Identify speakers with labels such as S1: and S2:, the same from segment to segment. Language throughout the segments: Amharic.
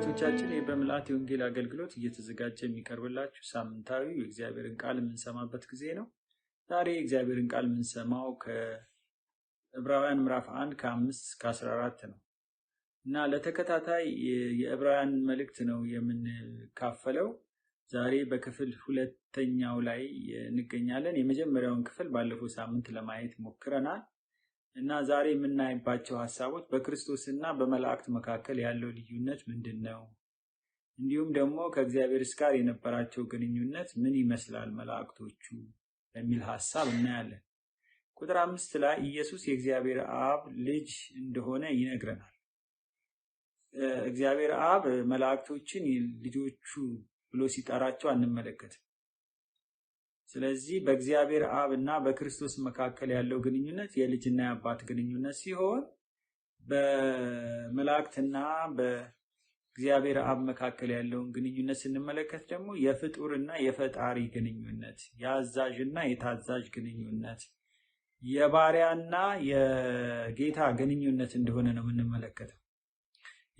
S1: ተመልካቾቻችን በመልአት የወንጌል አገልግሎት እየተዘጋጀ የሚቀርብላችሁ ሳምንታዊ የእግዚአብሔርን ቃል የምንሰማበት ጊዜ ነው። ዛሬ የእግዚአብሔርን ቃል የምንሰማው ከዕብራውያን ምዕራፍ 1 ከ5 እስከ 14 ነው እና ለተከታታይ የዕብራውያን መልእክት ነው የምንካፈለው። ዛሬ በክፍል ሁለተኛው ላይ እንገኛለን። የመጀመሪያውን ክፍል ባለፈው ሳምንት ለማየት ሞክረናል እና ዛሬ የምናይባቸው ሐሳቦች በክርስቶስና በመላእክት መካከል ያለው ልዩነት ምንድነው? እንዲሁም ደግሞ ከእግዚአብሔር ጋር የነበራቸው ግንኙነት ምን ይመስላል መላእክቶቹ የሚል ሐሳብ እናያለን። ቁጥር 5 ላይ ኢየሱስ የእግዚአብሔር አብ ልጅ እንደሆነ ይነግረናል። እግዚአብሔር አብ መላእክቶችን ልጆቹ ብሎ ሲጠራቸው አንመለከትም። ስለዚህ በእግዚአብሔር አብ እና በክርስቶስ መካከል ያለው ግንኙነት የልጅና የአባት ግንኙነት ሲሆን በመላእክትና በእግዚአብሔር አብ መካከል ያለውን ግንኙነት ስንመለከት ደግሞ የፍጡርና የፈጣሪ ግንኙነት፣ የአዛዥና የታዛዥ ግንኙነት፣ የባሪያና የጌታ ግንኙነት እንደሆነ ነው የምንመለከተው።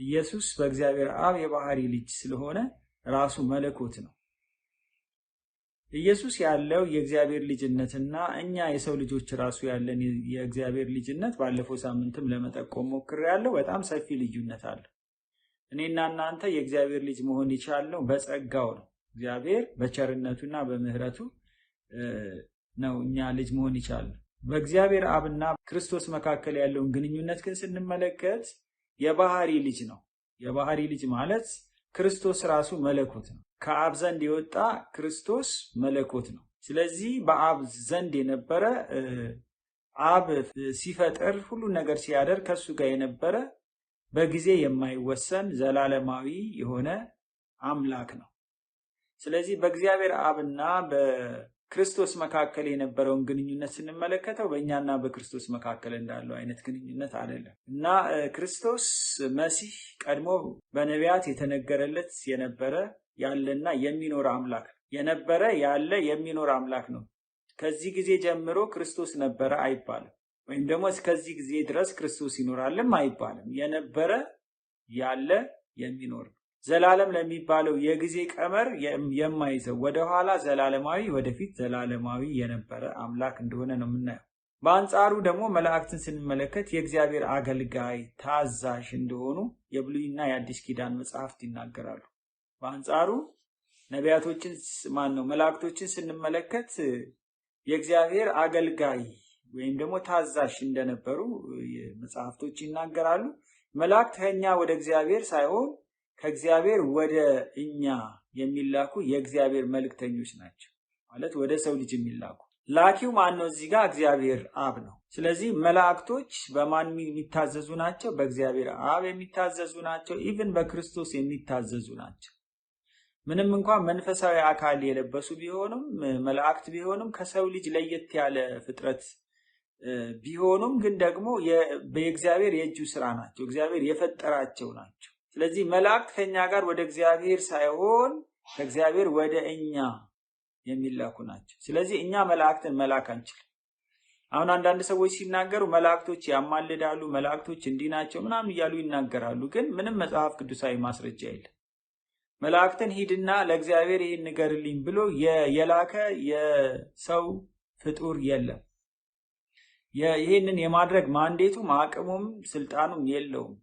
S1: ኢየሱስ በእግዚአብሔር አብ የባህሪ ልጅ ስለሆነ ራሱ መለኮት ነው። ኢየሱስ ያለው የእግዚአብሔር ልጅነትና እኛ የሰው ልጆች ራሱ ያለን የእግዚአብሔር ልጅነት ባለፈው ሳምንትም ለመጠቆም ሞክሬያለሁ። በጣም ሰፊ ልዩነት አለ። እኔና እናንተ የእግዚአብሔር ልጅ መሆን የቻልነው በጸጋው ነው። እግዚአብሔር በቸርነቱና በምህረቱ ነው እኛ ልጅ መሆን የቻልነው። በእግዚአብሔር አብና ክርስቶስ መካከል ያለውን ግንኙነት ግን ስንመለከት የባህሪ ልጅ ነው። የባህሪ ልጅ ማለት ክርስቶስ ራሱ መለኮት ነው። ከአብ ዘንድ የወጣ ክርስቶስ መለኮት ነው። ስለዚህ በአብ ዘንድ የነበረ አብ ሲፈጥር ሁሉ ነገር ሲያደርግ ከሱ ጋር የነበረ በጊዜ የማይወሰን ዘላለማዊ የሆነ አምላክ ነው። ስለዚህ በእግዚአብሔር አብና በክርስቶስ መካከል የነበረውን ግንኙነት ስንመለከተው በእኛና በክርስቶስ መካከል እንዳለው አይነት ግንኙነት አይደለም እና ክርስቶስ መሲህ ቀድሞ በነቢያት የተነገረለት የነበረ ያለና የሚኖር አምላክ የነበረ ያለ የሚኖር አምላክ ነው። ከዚህ ጊዜ ጀምሮ ክርስቶስ ነበረ አይባልም፣ ወይም ደግሞ እስከዚህ ጊዜ ድረስ ክርስቶስ ይኖራልም አይባልም። የነበረ ያለ የሚኖር ዘላለም ለሚባለው የጊዜ ቀመር የማይዘው ወደኋላ ዘላለማዊ ወደፊት ዘላለማዊ የነበረ አምላክ እንደሆነ ነው የምናየው። በአንጻሩ ደግሞ መላእክትን ስንመለከት የእግዚአብሔር አገልጋይ ታዛዥ እንደሆኑ የብሉይና የአዲስ ኪዳን መጽሐፍት ይናገራሉ። በአንጻሩ ነቢያቶችን መላእክቶችን ስንመለከት የእግዚአብሔር አገልጋይ ወይም ደግሞ ታዛዥ እንደነበሩ መጽሐፍቶች ይናገራሉ። መላእክት ከኛ ወደ እግዚአብሔር ሳይሆን ከእግዚአብሔር ወደ እኛ የሚላኩ የእግዚአብሔር መልእክተኞች ናቸው። ማለት ወደ ሰው ልጅ የሚላኩ ላኪው ማን ነው? እዚህ ጋር እግዚአብሔር አብ ነው። ስለዚህ መላእክቶች በማን የሚታዘዙ ናቸው? በእግዚአብሔር አብ የሚታዘዙ ናቸው። ኢቭን በክርስቶስ የሚታዘዙ ናቸው። ምንም እንኳን መንፈሳዊ አካል የለበሱ ቢሆኑም መላእክት ቢሆኑም ከሰው ልጅ ለየት ያለ ፍጥረት ቢሆኑም ግን ደግሞ በእግዚአብሔር የእጁ ስራ ናቸው። እግዚአብሔር የፈጠራቸው ናቸው። ስለዚህ መላእክት ከኛ ጋር ወደ እግዚአብሔር ሳይሆን ከእግዚአብሔር ወደ እኛ የሚላኩ ናቸው። ስለዚህ እኛ መላእክትን መላክ አንችልም። አሁን አንዳንድ ሰዎች ሲናገሩ መላእክቶች ያማልዳሉ፣ መላእክቶች እንዲህ ናቸው ምናምን እያሉ ይናገራሉ። ግን ምንም መጽሐፍ ቅዱሳዊ ማስረጃ የለም። መላእክትን ሂድና ለእግዚአብሔር ይህን ንገርልኝ ብሎ የላከ የሰው ፍጡር የለም። ይህንን የማድረግ ማንዴቱም አቅሙም ስልጣኑም የለውም።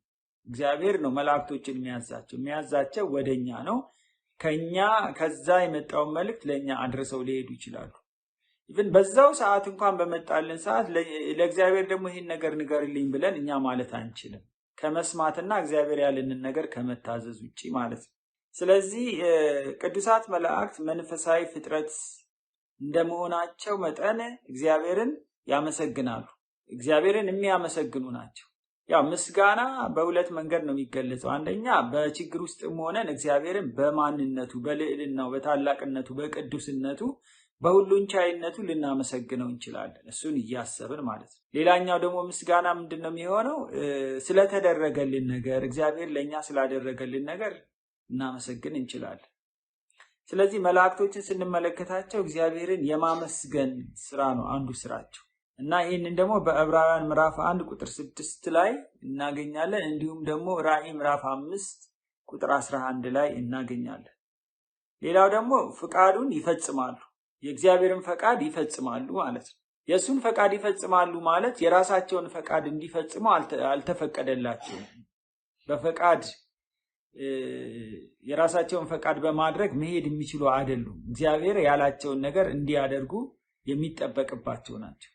S1: እግዚአብሔር ነው መላእክቶችን የሚያዛቸው ወደኛ ነው። ከዛ የመጣውን መልእክት ለኛ አድርሰው ሊሄዱ ይችላሉ። ኢቭን በዛው ሰዓት እንኳን በመጣልን ሰዓት ለእግዚአብሔር ደግሞ ይህን ነገር ንገርልኝ ብለን እኛ ማለት አንችልም፣ ከመስማትና እግዚአብሔር ያለንን ነገር ከመታዘዝ ውጪ ማለት ነው። ስለዚህ ቅዱሳት መላእክት መንፈሳዊ ፍጥረት እንደመሆናቸው መጠን እግዚአብሔርን ያመሰግናሉ። እግዚአብሔርን የሚያመሰግኑ ናቸው። ያው ምስጋና በሁለት መንገድ ነው የሚገለጸው። አንደኛ በችግር ውስጥም ሆነን እግዚአብሔርን በማንነቱ፣ በልዕልናው፣ በታላቅነቱ፣ በቅዱስነቱ፣ በሁሉን ቻይነቱ ልናመሰግነው እንችላለን፣ እሱን እያሰብን ማለት ነው። ሌላኛው ደግሞ ምስጋና ምንድነው የሚሆነው? ስለተደረገልን ነገር፣ እግዚአብሔር ለኛ ስላደረገልን ነገር እናመሰግን እንችላለን። ስለዚህ መላእክቶችን ስንመለከታቸው እግዚአብሔርን የማመስገን ስራ ነው አንዱ ስራቸው እና ይህንን ደግሞ በዕብራውያን ምዕራፍ 1 ቁጥር 6 ላይ እናገኛለን። እንዲሁም ደግሞ ራዕይ ምዕራፍ 5 ቁጥር 11 ላይ እናገኛለን። ሌላው ደግሞ ፍቃዱን ይፈጽማሉ፣ የእግዚአብሔርን ፈቃድ ይፈጽማሉ ማለት ነው። የሱን ፈቃድ ይፈጽማሉ ማለት የራሳቸውን ፈቃድ እንዲፈጽሙ አልተፈቀደላቸውም። በፈቃድ የራሳቸውን ፈቃድ በማድረግ መሄድ የሚችሉ አይደሉም። እግዚአብሔር ያላቸውን ነገር እንዲያደርጉ የሚጠበቅባቸው ናቸው።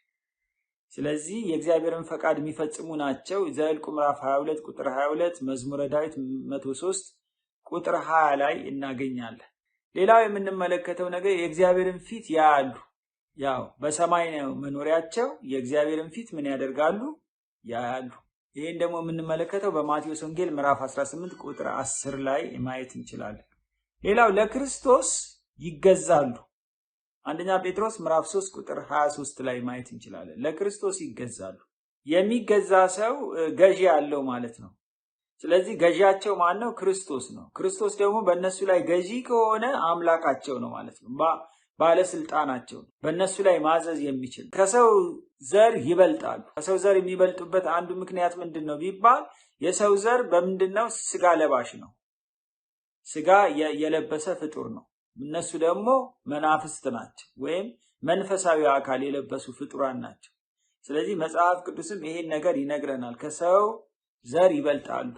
S1: ስለዚህ የእግዚአብሔርን ፈቃድ የሚፈጽሙ ናቸው። ዘኍልቍ ምዕራፍ 22 ቁጥር 22፣ መዝሙረ ዳዊት 103 ቁጥር 20 ላይ እናገኛለን። ሌላው የምንመለከተው ነገር የእግዚአብሔርን ፊት ያያሉ። ያው በሰማይ ነው መኖሪያቸው፣ የእግዚአብሔርን ፊት ምን ያደርጋሉ? ያያሉ። ይሄን ደግሞ የምንመለከተው በማቴዎስ ወንጌል ምዕራፍ 18 ቁጥር 10 ላይ ማየት እንችላለን። ሌላው ለክርስቶስ ይገዛሉ። አንደኛ ጴጥሮስ ምዕራፍ 3 ቁጥር 23 ላይ ማየት እንችላለን። ለክርስቶስ ይገዛሉ። የሚገዛ ሰው ገዢ ያለው ማለት ነው። ስለዚህ ገዢያቸው ማን ነው? ክርስቶስ ነው። ክርስቶስ ደግሞ በእነሱ ላይ ገዢ ከሆነ አምላካቸው ነው ማለት ነው። ባለስልጣናቸው ነው። በእነሱ ላይ ማዘዝ የሚችል። ከሰው ዘር ይበልጣሉ። ከሰው ዘር የሚበልጡበት አንዱ ምክንያት ምንድን ነው ቢባል የሰው ዘር በምንድን ነው? ስጋ ለባሽ ነው። ስጋ የለበሰ ፍጡር ነው። እነሱ ደግሞ መናፍስት ናቸው፣ ወይም መንፈሳዊ አካል የለበሱ ፍጡራን ናቸው። ስለዚህ መጽሐፍ ቅዱስም ይሄን ነገር ይነግረናል። ከሰው ዘር ይበልጣሉ።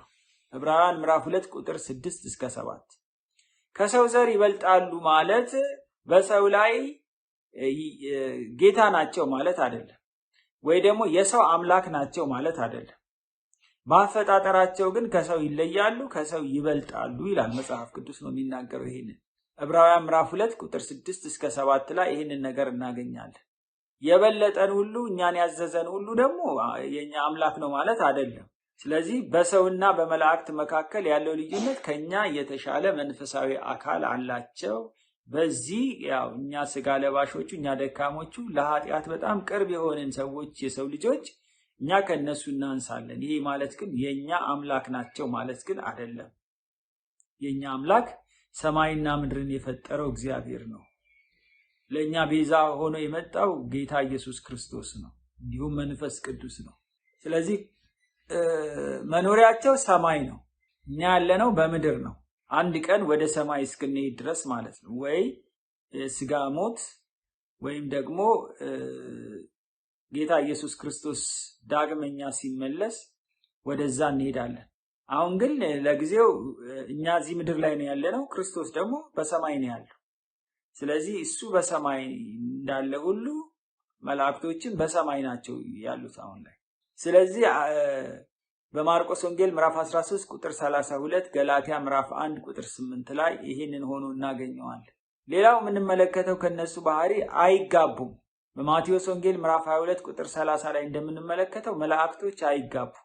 S1: ዕብራውያን ምዕራፍ 2 ቁጥር 6 እስከ 7። ከሰው ዘር ይበልጣሉ ማለት በሰው ላይ ጌታ ናቸው ማለት አይደለም፣ ወይ ደግሞ የሰው አምላክ ናቸው ማለት አይደለም። በአፈጣጠራቸው ግን ከሰው ይለያሉ፣ ከሰው ይበልጣሉ ይላል መጽሐፍ ቅዱስ ነው የሚናገረው። ይሄንን ዕብራውያን ምዕራፍ 2 ቁጥር 6 እስከ 7 ላይ ይሄንን ነገር እናገኛለን። የበለጠን ሁሉ እኛን ያዘዘን ሁሉ ደግሞ የኛ አምላክ ነው ማለት አይደለም። ስለዚህ በሰውና በመላእክት መካከል ያለው ልዩነት ከኛ የተሻለ መንፈሳዊ አካል አላቸው። በዚህ ያው እኛ ስጋ ለባሾቹ፣ እኛ ደካሞቹ፣ ለኃጢአት በጣም ቅርብ የሆነን ሰዎች፣ የሰው ልጆች እኛ ከነሱ እናንሳለን። ይሄ ማለት ግን የኛ አምላክ ናቸው ማለት ግን አይደለም። የኛ አምላክ ሰማይና ምድርን የፈጠረው እግዚአብሔር ነው። ለኛ ቤዛ ሆኖ የመጣው ጌታ ኢየሱስ ክርስቶስ ነው፣ እንዲሁም መንፈስ ቅዱስ ነው። ስለዚህ መኖሪያቸው ሰማይ ነው፣ እኛ ያለነው በምድር ነው። አንድ ቀን ወደ ሰማይ እስክንሄድ ድረስ ማለት ነው። ወይ ስጋ ሞት ወይም ደግሞ ጌታ ኢየሱስ ክርስቶስ ዳግመኛ ሲመለስ ወደዛ እንሄዳለን። አሁን ግን ለጊዜው እኛ እዚህ ምድር ላይ ነው ያለነው፣ ክርስቶስ ደግሞ በሰማይ ነው ያለው። ስለዚህ እሱ በሰማይ እንዳለ ሁሉ መላእክቶችም በሰማይ ናቸው ያሉት አሁን ላይ። ስለዚህ በማርቆስ ወንጌል ምዕራፍ 13 ቁጥር 32፣ ገላትያ ምዕራፍ 1 ቁጥር 8 ላይ ይሄንን ሆኖ እናገኘዋለን። ሌላው የምንመለከተው ከነሱ ባህሪ አይጋቡም። በማቴዎስ ወንጌል ምዕራፍ 22 ቁጥር 30 ላይ እንደምንመለከተው መላእክቶች አይጋቡም።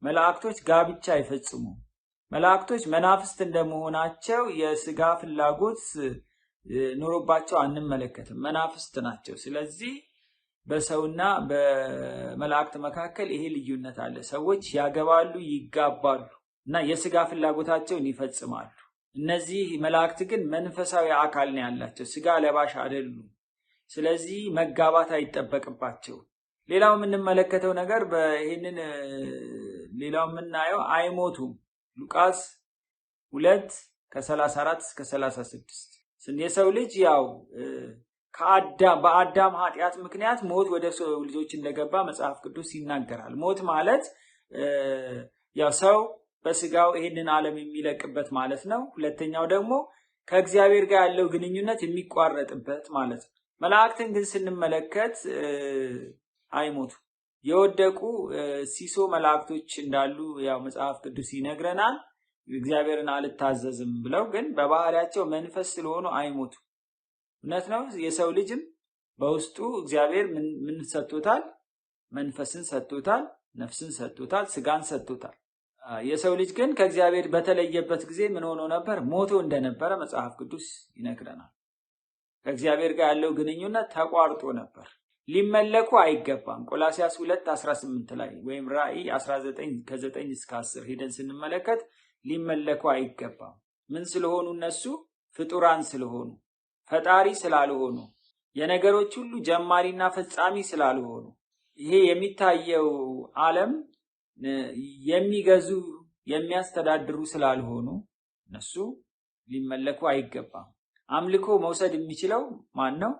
S1: መላእክቶች ጋብቻ አይፈጽሙም። መላእክቶች መናፍስት እንደመሆናቸው የስጋ ፍላጎት ኖሮባቸው አንመለከትም። መናፍስት ናቸው። ስለዚህ በሰውና በመላእክት መካከል ይሄ ልዩነት አለ። ሰዎች ያገባሉ፣ ይጋባሉ እና የስጋ ፍላጎታቸውን ይፈጽማሉ። እነዚህ መላእክት ግን መንፈሳዊ አካል ነው ያላቸው፣ ስጋ ለባሽ አይደሉም። ስለዚህ መጋባት አይጠበቅባቸው። ሌላው የምንመለከተው ነገር በይሄንን ሌላው የምናየው አይሞቱም። ሉቃስ 2 ከ34 እስከ 36 የሰው ልጅ ያው በአዳም ኃጢአት ምክንያት ሞት ወደ ሰው ልጆች እንደገባ መጽሐፍ ቅዱስ ይናገራል። ሞት ማለት ያው ሰው በስጋው ይሄንን ዓለም የሚለቅበት ማለት ነው። ሁለተኛው ደግሞ ከእግዚአብሔር ጋር ያለው ግንኙነት የሚቋረጥበት ማለት ነው። መላእክትን ግን ስንመለከት አይሞቱ። የወደቁ ሲሶ መላእክቶች እንዳሉ ያው መጽሐፍ ቅዱስ ይነግረናል። እግዚአብሔርን አልታዘዝም ብለው ግን በባህሪያቸው መንፈስ ስለሆኑ አይሞቱ። እውነት ነው። የሰው ልጅም በውስጡ እግዚአብሔር ምን ሰጥቶታል? መንፈስን ሰጥቶታል፣ ነፍስን ሰጥቶታል፣ ስጋን ሰጥቶታል። የሰው ልጅ ግን ከእግዚአብሔር በተለየበት ጊዜ ምን ሆኖ ነበር? ሞቶ እንደነበረ መጽሐፍ ቅዱስ ይነግረናል። ከእግዚአብሔር ጋር ያለው ግንኙነት ተቋርጦ ነበር። ሊመለኩ አይገባም። ቆላስይስ 2:18 ላይ ወይም ራእይ 19 ከ9 እስከ 10 ሄደን ስንመለከት ሊመለኩ አይገባም። ምን ስለሆኑ? እነሱ ፍጡራን ስለሆኑ፣ ፈጣሪ ስላልሆኑ፣ የነገሮች ሁሉ ጀማሪና ፈጻሚ ስላልሆኑ፣ ይሄ የሚታየው ዓለም የሚገዙ የሚያስተዳድሩ ስላልሆኑ እነሱ ሊመለኩ አይገባም። አምልኮ መውሰድ የሚችለው ማን ነው?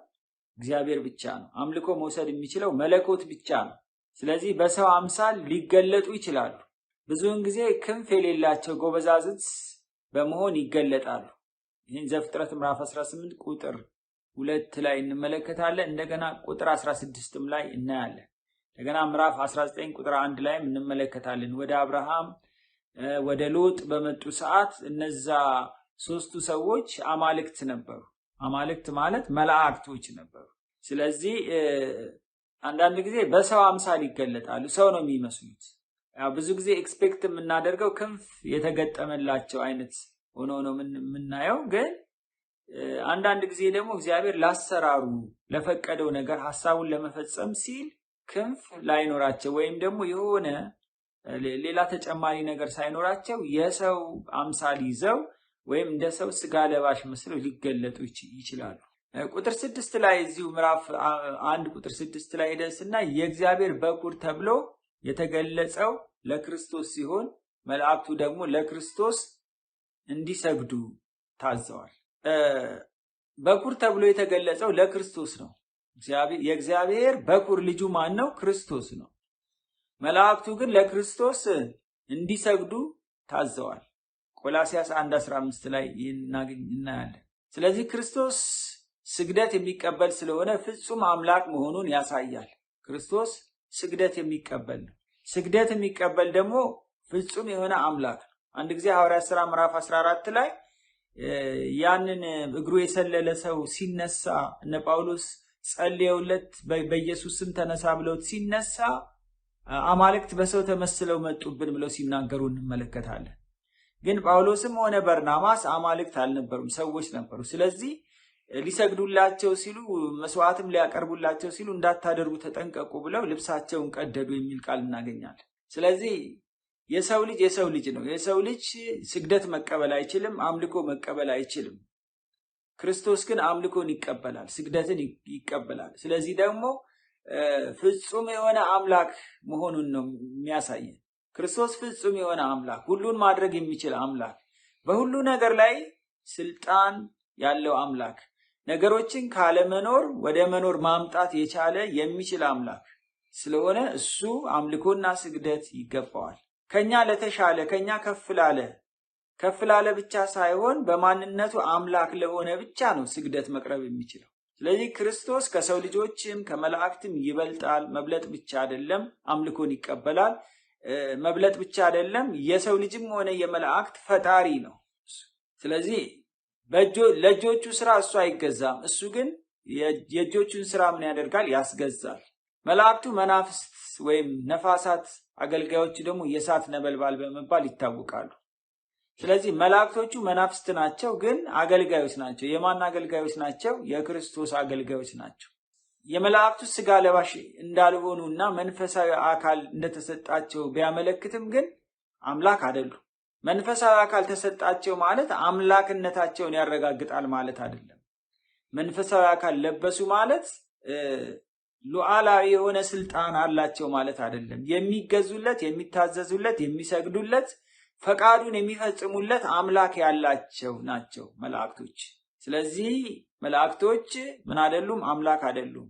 S1: እግዚአብሔር ብቻ ነው። አምልኮ መውሰድ የሚችለው መለኮት ብቻ ነው። ስለዚህ በሰው አምሳል ሊገለጡ ይችላሉ። ብዙውን ጊዜ ክንፍ የሌላቸው ጎበዛዝት በመሆን ይገለጣሉ። ይህን ዘፍጥረት ምዕራፍ 18 ቁጥር 2 ላይ እንመለከታለን። እንደገና ቁጥር 16 ላይ እናያለን። እንደገና ምዕራፍ 19 ቁጥር 1 ላይ እንመለከታለን። ወደ አብርሃም ወደ ሎጥ በመጡ ሰዓት እነዛ ሶስቱ ሰዎች አማልክት ነበሩ። አማልክት ማለት መላእክቶች ነበሩ። ስለዚህ አንዳንድ ጊዜ በሰው አምሳል ይገለጣሉ። ሰው ነው የሚመስሉት። ብዙ ጊዜ ኤክስፔክት የምናደርገው ክንፍ የተገጠመላቸው አይነት ሆኖ ነው የምናየው። ግን አንዳንድ ጊዜ ደግሞ እግዚአብሔር ላሰራሩ ለፈቀደው ነገር ሐሳቡን ለመፈጸም ሲል ክንፍ ላይኖራቸው ወይም ደግሞ የሆነ ሌላ ተጨማሪ ነገር ሳይኖራቸው የሰው አምሳል ይዘው ወይም እንደ ሰው ስጋ ለባሽ መስለው ሊገለጡ ይችላሉ። ቁጥር 6 ላይ እዚሁ ምዕራፍ 1 ቁጥር 6 ላይ ሄደንስና የእግዚአብሔር በኩር ተብሎ የተገለጸው ለክርስቶስ ሲሆን መላእክቱ ደግሞ ለክርስቶስ እንዲሰግዱ ታዘዋል። በኩር ተብሎ የተገለጸው ለክርስቶስ ነው። የእግዚአብሔር በኩር ልጁ ማን ነው? ክርስቶስ ነው። መላእክቱ ግን ለክርስቶስ እንዲሰግዱ ታዘዋል። ቆላስይስ 1:15 ላይ እናያለን። ስለዚህ ክርስቶስ ስግደት የሚቀበል ስለሆነ ፍጹም አምላክ መሆኑን ያሳያል። ክርስቶስ ስግደት የሚቀበል ነው። ስግደት የሚቀበል ደግሞ ፍጹም የሆነ አምላክ ነው። አንድ ጊዜ ሐዋርያት ሥራ ምዕራፍ 14 ላይ ያንን እግሩ የሰለለ ሰው ሲነሳ እነ ጳውሎስ ጸልየውለት በኢየሱስ ስም ተነሳ ብለውት ሲነሳ አማልክት በሰው ተመስለው መጡብን ብለው ሲናገሩ እንመለከታለን። ግን ጳውሎስም ሆነ በርናባስ አማልክት አልነበሩም፣ ሰዎች ነበሩ። ስለዚህ ሊሰግዱላቸው ሲሉ መስዋዕትም ሊያቀርቡላቸው ሲሉ እንዳታደርጉ ተጠንቀቁ ብለው ልብሳቸውን ቀደዱ የሚል ቃል እናገኛለን። ስለዚህ የሰው ልጅ ነው። የሰው ልጅ ስግደት መቀበል አይችልም፣ አምልኮ መቀበል አይችልም። ክርስቶስ ግን አምልኮን ይቀበላል፣ ስግደትን ይቀበላል። ስለዚህ ደግሞ ፍጹም የሆነ አምላክ መሆኑን ነው የሚያሳየን። ክርስቶስ ፍጹም የሆነ አምላክ፣ ሁሉን ማድረግ የሚችል አምላክ፣ በሁሉ ነገር ላይ ስልጣን ያለው አምላክ፣ ነገሮችን ካለመኖር ወደ መኖር ማምጣት የቻለ የሚችል አምላክ ስለሆነ እሱ አምልኮና ስግደት ይገባዋል። ከኛ ለተሻለ ከኛ ከፍ ላለ ብቻ ሳይሆን በማንነቱ አምላክ ለሆነ ብቻ ነው ስግደት መቅረብ የሚችለው። ስለዚህ ክርስቶስ ከሰው ልጆችም ከመላእክትም ይበልጣል። መብለጥ ብቻ አይደለም፣ አምልኮን ይቀበላል። መብለጥ ብቻ አይደለም፣ የሰው ልጅም ሆነ የመላእክት ፈጣሪ ነው። ስለዚህ ለእጆቹ ስራ እሱ አይገዛም። እሱ ግን የእጆቹን ስራ ምን ያደርጋል? ያስገዛል። መላእክቱ መናፍስት ወይም ነፋሳት፣ አገልጋዮቹ ደግሞ የእሳት ነበልባል በመባል ይታወቃሉ። ስለዚህ መላእክቶቹ መናፍስት ናቸው፣ ግን አገልጋዮች ናቸው። የማን አገልጋዮች ናቸው? የክርስቶስ አገልጋዮች ናቸው። የመላእክቱ ስጋ ለባሽ እንዳልሆኑና መንፈሳዊ አካል እንደተሰጣቸው ቢያመለክትም ግን አምላክ አይደሉም። መንፈሳዊ አካል ተሰጣቸው ማለት አምላክነታቸውን ያረጋግጣል ማለት አይደለም። መንፈሳዊ አካል ለበሱ ማለት ሉዓላዊ የሆነ ስልጣን አላቸው ማለት አይደለም። የሚገዙለት፣ የሚታዘዙለት፣ የሚሰግዱለት፣ ፈቃዱን የሚፈጽሙለት አምላክ ያላቸው ናቸው መላእክቶች። ስለዚህ መላእክቶች ምን አይደሉም? አምላክ አይደሉም።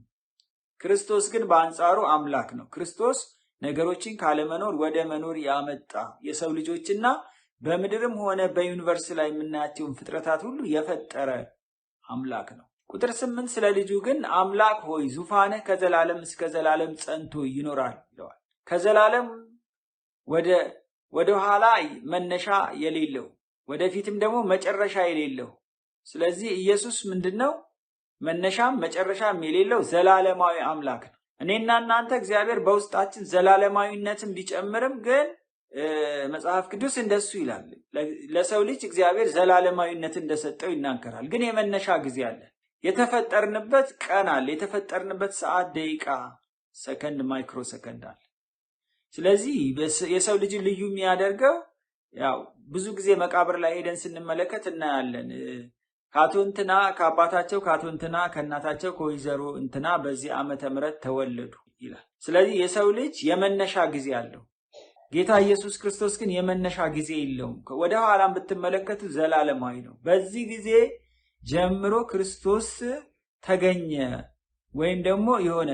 S1: ክርስቶስ ግን በአንጻሩ አምላክ ነው። ክርስቶስ ነገሮችን ካለመኖር ወደ መኖር ያመጣ የሰው ልጆችና በምድርም ሆነ በዩኒቨርስ ላይ የምናያቸውን ፍጥረታት ሁሉ የፈጠረ አምላክ ነው። ቁጥር 8 ስለ ልጁ ግን አምላክ ሆይ ዙፋንህ ከዘላለም እስከ ዘላለም ጸንቶ ይኖራል ይለዋል። ከዘላለም ወደ ኋላ መነሻ የሌለው ወደፊትም ደግሞ መጨረሻ የሌለው። ስለዚህ ኢየሱስ ምንድነው? መነሻም መጨረሻም የሌለው ዘላለማዊ አምላክ ነው። እኔና እናንተ እግዚአብሔር በውስጣችን ዘላለማዊነትን ቢጨምርም ግን መጽሐፍ ቅዱስ እንደሱ ይላል። ለሰው ልጅ እግዚአብሔር ዘላለማዊነትን እንደሰጠው ይናገራል። ግን የመነሻ ጊዜ አለ። የተፈጠርንበት ቀን አለ። የተፈጠርንበት ሰዓት፣ ደቂቃ፣ ሰከንድ፣ ማይክሮ ሰከንድ አለ። ስለዚህ የሰው ልጅ ልዩ የሚያደርገው ያው ብዙ ጊዜ መቃብር ላይ ሄደን ስንመለከት እናያለን። ካቶንትና ከአባታቸው ካቶንትና ከእናታቸው ከወይዘሮ እንትና በዚህ ዓመተ ምህረት ተወለዱ ይላል። ስለዚህ የሰው ልጅ የመነሻ ጊዜ አለው። ጌታ ኢየሱስ ክርስቶስ ግን የመነሻ ጊዜ የለውም። ወደ ኋላም ብትመለከቱ ዘላለማዊ ነው። በዚህ ጊዜ ጀምሮ ክርስቶስ ተገኘ ወይም ደግሞ የሆነ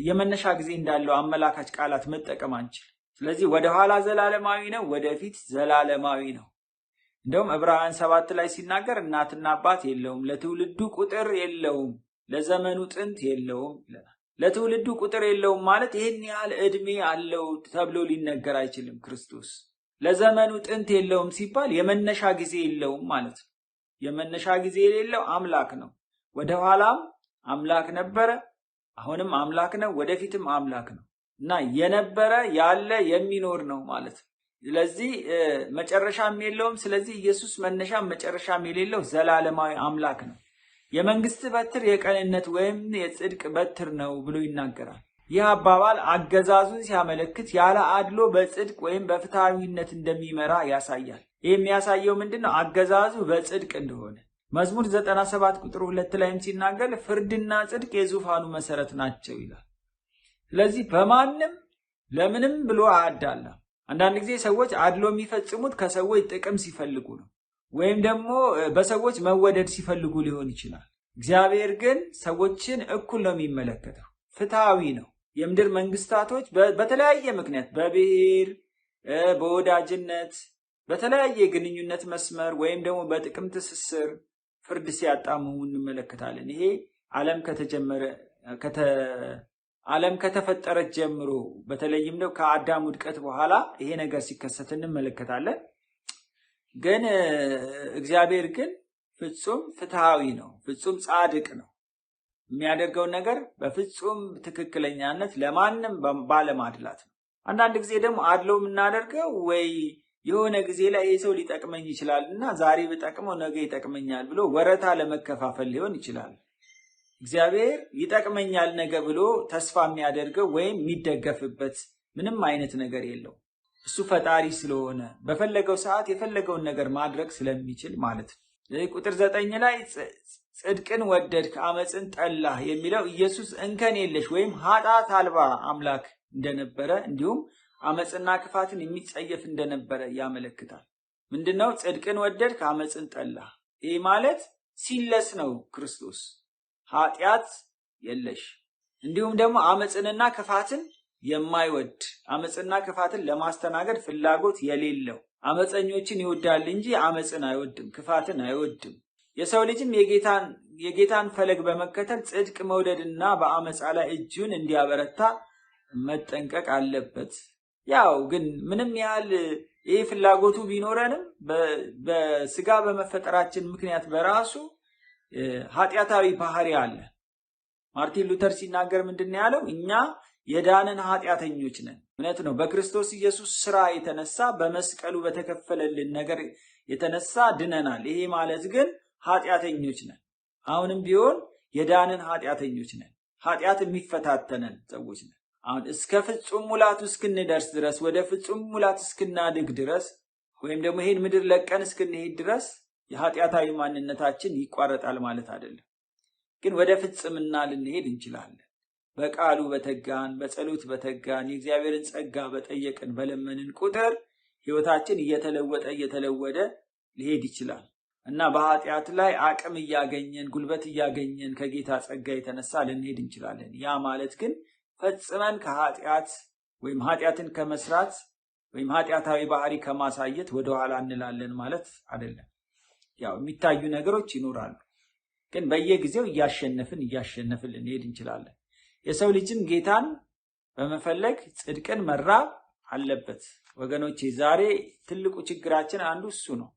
S1: የመነሻ ጊዜ እንዳለው አመላካች ቃላት መጠቀም አንችል። ስለዚህ ወደ ኋላ ዘላለማዊ ነው፣ ወደፊት ዘላለማዊ ነው። እንደውም ዕብራውያን 7 ላይ ሲናገር እናትና አባት የለውም፣ ለትውልዱ ቁጥር የለውም፣ ለዘመኑ ጥንት የለውም ይላል። ለትውልዱ ቁጥር የለውም ማለት ይሄን ያህል ዕድሜ አለው ተብሎ ሊነገር አይችልም። ክርስቶስ ለዘመኑ ጥንት የለውም ሲባል የመነሻ ጊዜ የለውም ማለት ነው። የመነሻ ጊዜ የሌለው አምላክ ነው። ወደ ኋላም አምላክ ነበረ፣ አሁንም አምላክ ነው፣ ወደፊትም አምላክ ነው እና የነበረ ያለ የሚኖር ነው ማለት ነው። ስለዚህ መጨረሻም የለውም። ስለዚህ ኢየሱስ መነሻም መጨረሻም የሌለው ዘላለማዊ አምላክ ነው። የመንግስት በትር የቀንነት ወይም የጽድቅ በትር ነው ብሎ ይናገራል። ይህ አባባል አገዛዙን ሲያመለክት ያለ አድሎ በጽድቅ ወይም በፍትሃዊነት እንደሚመራ ያሳያል። ይህ የሚያሳየው ምንድነው? አገዛዙ በጽድቅ እንደሆነ። መዝሙር 97 ቁጥር 2 ላይም ሲናገር ፍርድና ጽድቅ የዙፋኑ መሰረት ናቸው ይላል። ስለዚህ በማንም ለምንም ብሎ አያዳላም። አንዳንድ ጊዜ ሰዎች አድሎ የሚፈጽሙት ከሰዎች ጥቅም ሲፈልጉ ነው፣ ወይም ደግሞ በሰዎች መወደድ ሲፈልጉ ሊሆን ይችላል። እግዚአብሔር ግን ሰዎችን እኩል ነው የሚመለከተው፣ ፍትሃዊ ነው። የምድር መንግስታቶች በተለያየ ምክንያት በብሔር፣ በወዳጅነት፣ በተለያየ ግንኙነት መስመር ወይም ደግሞ በጥቅም ትስስር ፍርድ ሲያጣምሙ እንመለከታለን። ይሄ ዓለም ከተፈጠረች ጀምሮ በተለይም ነው ከአዳም ውድቀት በኋላ ይሄ ነገር ሲከሰት እንመለከታለን። ግን እግዚአብሔር ግን ፍጹም ፍትሃዊ ነው፣ ፍጹም ጻድቅ ነው። የሚያደርገው ነገር በፍጹም ትክክለኛነት ለማንም ባለማድላት ነው። አንዳንድ ጊዜ ደግሞ አድሎ የምናደርገው ወይ የሆነ ጊዜ ላይ ይሄ ሰው ሊጠቅመኝ ይችላል እና ዛሬ ብጠቅመው ነገ ይጠቅመኛል ብሎ ወረታ ለመከፋፈል ሊሆን ይችላል። እግዚአብሔር ይጠቅመኛል ነገ ብሎ ተስፋ የሚያደርገው ወይም የሚደገፍበት ምንም አይነት ነገር የለው። እሱ ፈጣሪ ስለሆነ በፈለገው ሰዓት የፈለገውን ነገር ማድረግ ስለሚችል ማለት ነው። ቁጥር 9 ላይ ጽድቅን ወደድክ አመፅን ጠላህ የሚለው ኢየሱስ እንከን የለሽ ወይም ኃጢአት አልባ አምላክ እንደነበረ እንዲሁም አመፅና ክፋትን የሚጸየፍ እንደነበረ ያመለክታል። ምንድነው? ጽድቅን ወደድክ አመፅን ጠላህ። ይህ ማለት ሲለስ ነው ክርስቶስ ኃጢአት የለሽ፣ እንዲሁም ደግሞ አመፅንና ክፋትን የማይወድ፣ አመፅና ክፋትን ለማስተናገድ ፍላጎት የሌለው፣ አመፀኞችን ይወዳል እንጂ አመፅን አይወድም፣ ክፋትን አይወድም። የሰው ልጅም የጌታን ፈለግ በመከተል ጽድቅ መውደድና በአመፃ ላይ እጁን እንዲያበረታ መጠንቀቅ አለበት። ያው ግን ምንም ያህል ይህ ፍላጎቱ ቢኖረንም በስጋ በመፈጠራችን ምክንያት በራሱ ኃጢአታዊ ባህሪ አለ። ማርቲን ሉተር ሲናገር ምንድነው ያለው? እኛ የዳንን ኃጢአተኞች ነን። እውነት ነው። በክርስቶስ ኢየሱስ ስራ የተነሳ በመስቀሉ በተከፈለልን ነገር የተነሳ ድነናል። ይሄ ማለት ግን ኃጢአተኞች ነን። አሁንም ቢሆን የዳንን ኃጢአተኞች ነን። ኃጢአት የሚፈታተነን ሰዎች ነን። አሁን እስከ ፍጹም ሙላቱ እስክንደርስ ድረስ ወደ ፍጹም ሙላት እስክናድግ ድረስ ወይም ደግሞ ይሄን ምድር ለቀን እስክንሄድ ድረስ የኃጢአታዊ ማንነታችን ይቋረጣል ማለት አይደለም። ግን ወደ ፍጽምና ልንሄድ እንችላለን። በቃሉ በተጋን፣ በጸሎት በተጋን፣ የእግዚአብሔርን ጸጋ በጠየቅን በለመንን ቁጥር ህይወታችን እየተለወደ ሊሄድ ይችላል እና በኃጢአት ላይ አቅም እያገኘን ጉልበት እያገኘን ከጌታ ጸጋ የተነሳ ልንሄድ እንችላለን። ያ ማለት ግን ፈጽመን ከኃጢአት ወይም ኃጢአትን ከመስራት ወይም ኃጢአታዊ ባህሪ ከማሳየት ወደ ኋላ እንላለን ማለት አይደለም። ያው የሚታዩ ነገሮች ይኖራሉ፣ ግን በየጊዜው እያሸነፍን ልንሄድ እንችላለን። የሰው ልጅም ጌታን በመፈለግ ጽድቅን መራብ አለበት። ወገኖቼ ዛሬ ትልቁ ችግራችን አንዱ እሱ ነው።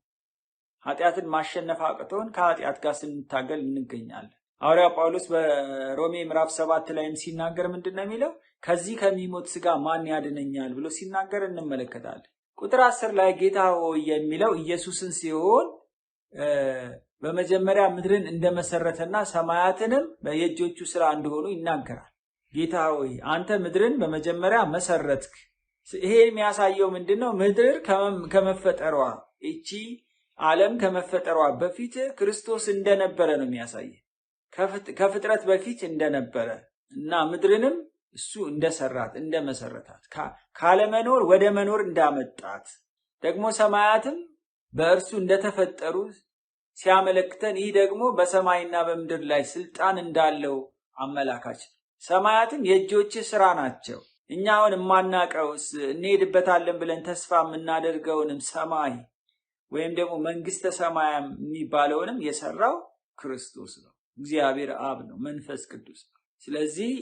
S1: ኃጢአትን ማሸነፍ አቅቶን ከኃጢአት ጋር ስንታገል እንገኛለን። ሐዋርያው ጳውሎስ በሮሜ ምዕራፍ 7 ላይም ሲናገር ምንድነው የሚለው? ከዚህ ከሚሞት ስጋ ማን ያድነኛል ብሎ ሲናገር እንመለከታለን። ቁጥር 10 ላይ ጌታ ሆይ የሚለው ኢየሱስን ሲሆን በመጀመሪያ ምድርን እንደመሰረተና ሰማያትንም በየእጆቹ ስራ እንደሆኑ ይናገራል። ጌታ ሆይ አንተ ምድርን በመጀመሪያ መሰረትክ። ይሄ የሚያሳየው ምንድነው? ምድር ከመፈጠሯ እቺ ዓለም ከመፈጠሯ በፊት ክርስቶስ እንደነበረ ነው የሚያሳየው። ከፍጥረት በፊት እንደነበረ እና ምድርንም እሱ እንደሰራት እንደመሰረታት ካለመኖር ወደ መኖር እንዳመጣት ደግሞ ሰማያትም በእርሱ እንደተፈጠሩ ሲያመለክተን ይህ ደግሞ በሰማይና በምድር ላይ ስልጣን እንዳለው አመላካች ነው። ሰማያትም የእጆች ስራ ናቸው። እኛ አሁን የማናቀውስ እንሄድበታለን ብለን ተስፋ የምናደርገውንም ሰማይ ወይም ደግሞ መንግስተ ሰማያም የሚባለውንም የሰራው ክርስቶስ ነው። እግዚአብሔር አብ ነው፣ መንፈስ ቅዱስ ነው። ስለዚህ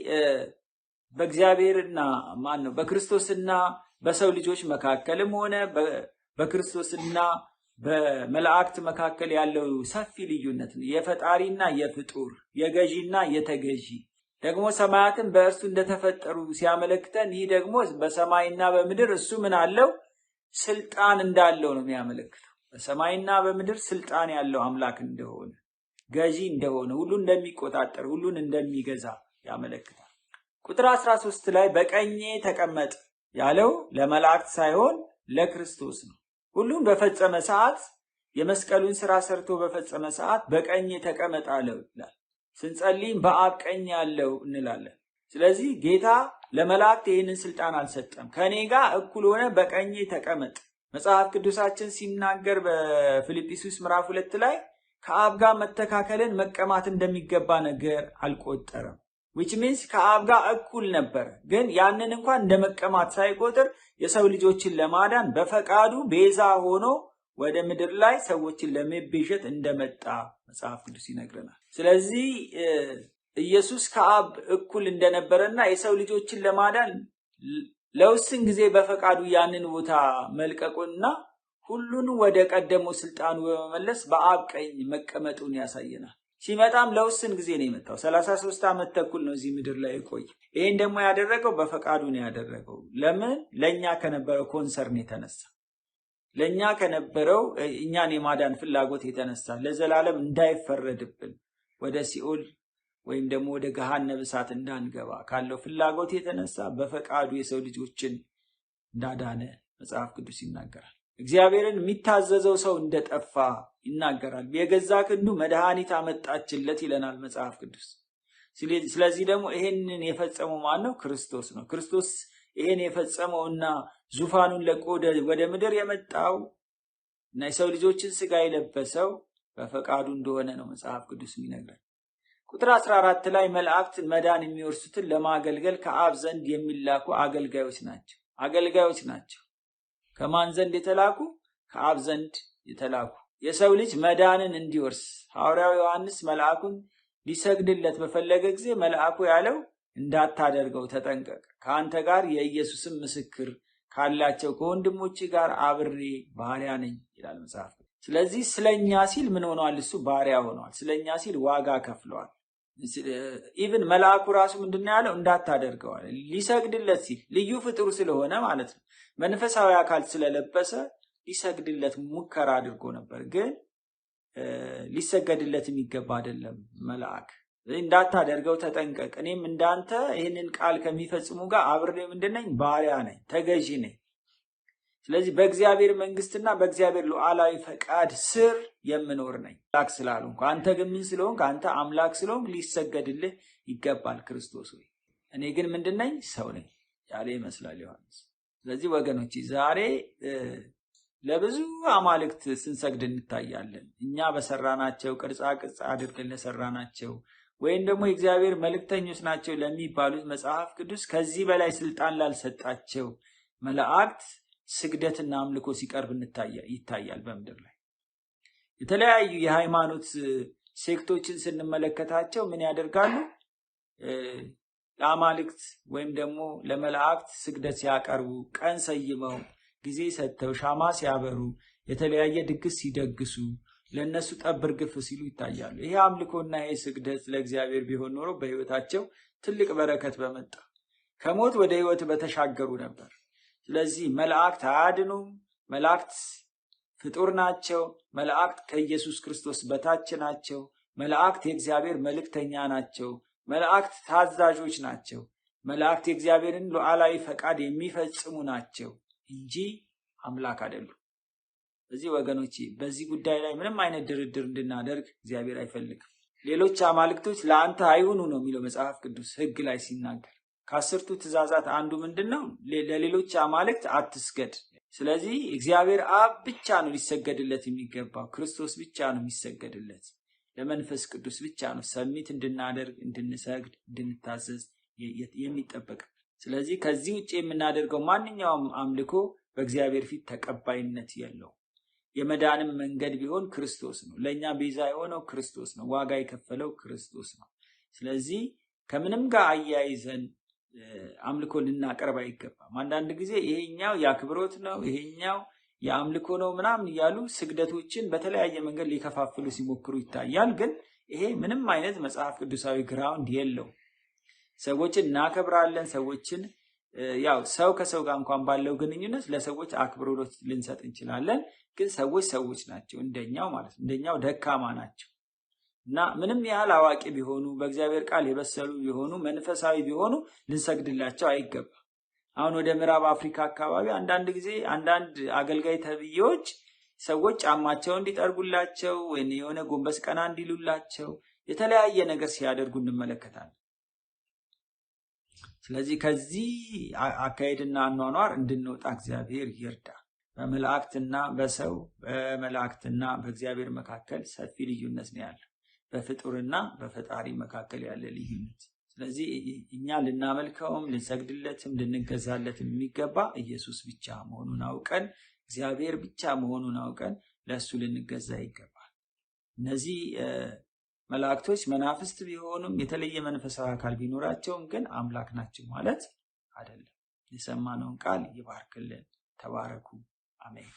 S1: በእግዚአብሔርና በክርስቶስና በሰው ልጆች መካከልም ሆነ በክርስቶስና በመላእክት መካከል ያለው ሰፊ ልዩነት ነው። የፈጣሪና የፍጡር፣ የገዢና የተገዢ ደግሞ ሰማያትን በእርሱ እንደተፈጠሩ ሲያመለክተን ይህ ደግሞ በሰማይና በምድር እሱ ምን አለው? ስልጣን እንዳለው ነው የሚያመለክተው። በሰማይና በምድር ስልጣን ያለው አምላክ እንደሆነ፣ ገዢ እንደሆነ፣ ሁሉን እንደሚቆጣጠር፣ ሁሉን እንደሚገዛ ያመለክታል። ቁጥር 13 ላይ በቀኜ ተቀመጥ ያለው ለመላእክት ሳይሆን ለክርስቶስ ነው። ሁሉን በፈጸመ ሰዓት የመስቀሉን ስራ ሰርቶ በፈጸመ ሰዓት በቀኜ ተቀመጥ አለው ይላል። ስንጸልይም በአብ ቀኝ ያለው እንላለን። ስለዚህ ጌታ ለመላእክት ይህንን ስልጣን አልሰጠም። ከኔ ጋር እኩል ሆነ በቀኜ ተቀመጥ። መጽሐፍ ቅዱሳችን ሲናገር በፊልጵስዩስ ምዕራፍ 2 ላይ ከአብ ጋር መተካከልን መቀማት እንደሚገባ ነገር አልቆጠረም። which means ከአብ ጋር እኩል ነበር፣ ግን ያንን እንኳን እንደመቀማት ሳይቆጥር የሰው ልጆችን ለማዳን በፈቃዱ ቤዛ ሆኖ ወደ ምድር ላይ ሰዎችን ለመቤዠት እንደመጣ መጽሐፍ ቅዱስ ይነግረናል። ስለዚህ ኢየሱስ ከአብ እኩል እንደነበረና የሰው ልጆችን ለማዳን ለውስን ጊዜ በፈቃዱ ያንን ቦታ መልቀቁና ሁሉን ወደ ቀደመው ስልጣኑ በመመለስ በአብ ቀኝ መቀመጡን ያሳየናል። ሲመጣም ለውስን ጊዜ ነው የመጣው። 33 ዓመት ተኩል ነው እዚህ ምድር ላይ ቆይ። ይሄን ደግሞ ያደረገው በፈቃዱ ነው ያደረገው። ለምን? ለኛ ከነበረው ኮንሰርን የተነሳ፣ ለኛ ከነበረው እኛን የማዳን ፍላጎት የተነሳ፣ ለዘላለም እንዳይፈረድብን ወደ ሲኦል ወይም ደግሞ ወደ ገሃነመ እሳት እንዳንገባ ካለው ፍላጎት የተነሳ በፈቃዱ የሰው ልጆችን እንዳዳነ መጽሐፍ ቅዱስ ይናገራል። እግዚአብሔርን የሚታዘዘው ሰው እንደጠፋ ይናገራል። የገዛ ክንዱ መድኃኒት አመጣችለት ይለናል መጽሐፍ ቅዱስ። ስለዚህ ደግሞ ይሄንን የፈጸመው ማን ነው? ክርስቶስ ነው። ክርስቶስ ይሄን የፈጸመውና ዙፋኑን ለቆ ወደ ምድር የመጣው እና የሰው ልጆችን ስጋ የለበሰው በፈቃዱ እንደሆነ ነው መጽሐፍ ቅዱስ የሚነግረን። ቁጥር 14 ላይ መላእክት መዳን የሚወርሱትን ለማገልገል ከአብ ዘንድ የሚላኩ አገልጋዮች ናቸው። አገልጋዮች ናቸው። ከማን ዘንድ የተላኩ? ከአብ ዘንድ የተላኩ። የሰው ልጅ መዳንን እንዲወርስ ሐዋርያው ዮሐንስ መልአኩን ሊሰግድለት በፈለገ ጊዜ መልአኩ ያለው እንዳታደርገው ተጠንቀቅ፣ ከአንተ ጋር የኢየሱስን ምስክር ካላቸው ከወንድሞች ጋር አብሬ ባሪያ ነኝ ይላል መጽሐፍ። ስለዚህ ስለኛ ሲል ምን ሆኗል? እሱ ባሪያ ሆኗል። ስለኛ ሲል ዋጋ ከፍሏል። ኢቭን መልአኩ ራሱ ምንድነው ያለው? እንዳታደርገዋል። ሊሰግድለት ሲል ልዩ ፍጡር ስለሆነ ማለት ነው። መንፈሳዊ አካል ስለለበሰ ሊሰግድለት ሙከራ አድርጎ ነበር፣ ግን ሊሰገድለት የሚገባ አይደለም መልአክ። እንዳታደርገው ተጠንቀቅ፣ እኔም እንዳንተ ይህንን ቃል ከሚፈጽሙ ጋር አብሬ ምንድነኝ? ባሪያ ነኝ፣ ተገዢ ነኝ። ስለዚህ በእግዚአብሔር መንግስትና በእግዚአብሔር ሉዓላዊ ፈቃድ ስር የምኖር ነኝ። አምላክ ስላልሆንኩ፣ አንተ ግን ምን ስለሆንክ? አንተ አምላክ ስለሆንክ ሊሰገድልህ ይገባል ክርስቶስ ሆይ። እኔ ግን ምንድነኝ? ሰው ነኝ ያለ ይመስላል ዮሐንስ። ስለዚህ ወገኖች ዛሬ ለብዙ አማልክት ስንሰግድ እንታያለን። እኛ በሰራናቸው ቅርጻ ቅርጽ አድርገን ለሰራናቸው ወይም ደግሞ የእግዚአብሔር መልእክተኞች ናቸው ለሚባሉት መጽሐፍ ቅዱስ ከዚህ በላይ ስልጣን ላልሰጣቸው መላእክት ስግደትና አምልኮ ሲቀርብ ይታያል በምድር ላይ። የተለያዩ የሃይማኖት ሴክቶችን ስንመለከታቸው ምን ያደርጋሉ? ለአማልክት ወይም ደግሞ ለመላእክት ስግደት ሲያቀርቡ፣ ቀን ሰይመው፣ ጊዜ ሰጥተው፣ ሻማ ሲያበሩ፣ የተለያየ ድግስ ሲደግሱ፣ ለነሱ ጠብር ግፍ ሲሉ ይታያሉ። ይሄ አምልኮና ይሄ ስግደት ለእግዚአብሔር ቢሆን ኖሮ በህይወታቸው ትልቅ በረከት በመጣ ከሞት ወደ ህይወት በተሻገሩ ነበር። ስለዚህ መላእክት አያድኑም። መላእክት ፍጡር ናቸው። መላእክት ከኢየሱስ ክርስቶስ በታች ናቸው። መላእክት የእግዚአብሔር መልእክተኛ ናቸው። መላእክት ታዛዦች ናቸው። መላእክት የእግዚአብሔርን ሉዓላዊ ፈቃድ የሚፈጽሙ ናቸው እንጂ አምላክ አይደሉም። በዚህ ወገኖቼ በዚህ ጉዳይ ላይ ምንም አይነት ድርድር እንድናደርግ እግዚአብሔር አይፈልግም። ሌሎች አማልክቶች ለአንተ አይሁኑ ነው የሚለው መጽሐፍ ቅዱስ ሕግ ላይ ሲናገር። ከአስርቱ ትእዛዛት አንዱ ምንድነው? ለሌሎች አማልክት አትስገድ። ስለዚህ እግዚአብሔር አብ ብቻ ነው ሊሰገድለት የሚገባው። ክርስቶስ ብቻ ነው የሚሰገድለት። ለመንፈስ ቅዱስ ብቻ ነው ሰሚት እንድናደርግ፣ እንድንሰግድ፣ እንድንታዘዝ የሚጠበቅ። ስለዚህ ከዚህ ውጪ የምናደርገው ማንኛውም አምልኮ በእግዚአብሔር ፊት ተቀባይነት የለው። የመዳንም መንገድ ቢሆን ክርስቶስ ነው። ለኛ ቤዛ የሆነው ክርስቶስ ነው። ዋጋ የከፈለው ክርስቶስ ነው። ስለዚህ ከምንም ጋር አያይዘን አምልኮ ልናቀርብ አይገባም። አንዳንድ ጊዜ ይሄኛው የአክብሮት ነው፣ ይሄኛው የአምልኮ ነው ምናምን እያሉ ስግደቶችን በተለያየ መንገድ ሊከፋፍሉ ሲሞክሩ ይታያል። ግን ይሄ ምንም አይነት መጽሐፍ ቅዱሳዊ ግራውንድ የለው። ሰዎችን እናከብራለን። ሰዎችን ያው ሰው ከሰው ጋር እንኳን ባለው ግንኙነት ለሰዎች አክብሮት ልንሰጥ እንችላለን። ግን ሰዎች ናቸው፣ እንደኛው ማለት ነው። እንደኛው ደካማ ናቸው እና ምንም ያህል አዋቂ ቢሆኑ፣ በእግዚአብሔር ቃል የበሰሉ ቢሆኑ፣ መንፈሳዊ ቢሆኑ ልንሰግድላቸው አይገባም። አሁን ወደ ምዕራብ አፍሪካ አካባቢ አንዳንድ ጊዜ አንዳንድ አገልጋይ ተብዬዎች ሰዎች ጫማቸውን እንዲጠርጉላቸው ወይ የሆነ ጎንበስ ቀና እንዲሉላቸው የተለያየ ነገር ሲያደርጉ እንመለከታለን። ስለዚህ ከዚህ አካሄድና አኗኗር እንድንወጣ እግዚአብሔር ይርዳ። በመላእክትና በሰው በመላእክትና በእግዚአብሔር መካከል ሰፊ ልዩነት ነው ያለው፣ በፍጡርና በፈጣሪ መካከል ያለ ልዩነት። ስለዚህ እኛ ልናመልከውም ልንሰግድለትም ልንገዛለትም የሚገባ ኢየሱስ ብቻ መሆኑን አውቀን፣ እግዚአብሔር ብቻ መሆኑን አውቀን ለሱ ልንገዛ ይገባል። እነዚህ መላእክቶች መናፍስት ቢሆኑም የተለየ መንፈሳዊ አካል ቢኖራቸውም ግን አምላክ ናቸው ማለት አይደለም። የሰማነውን ቃል ይባርክልን። ተባረኩ። አሜን።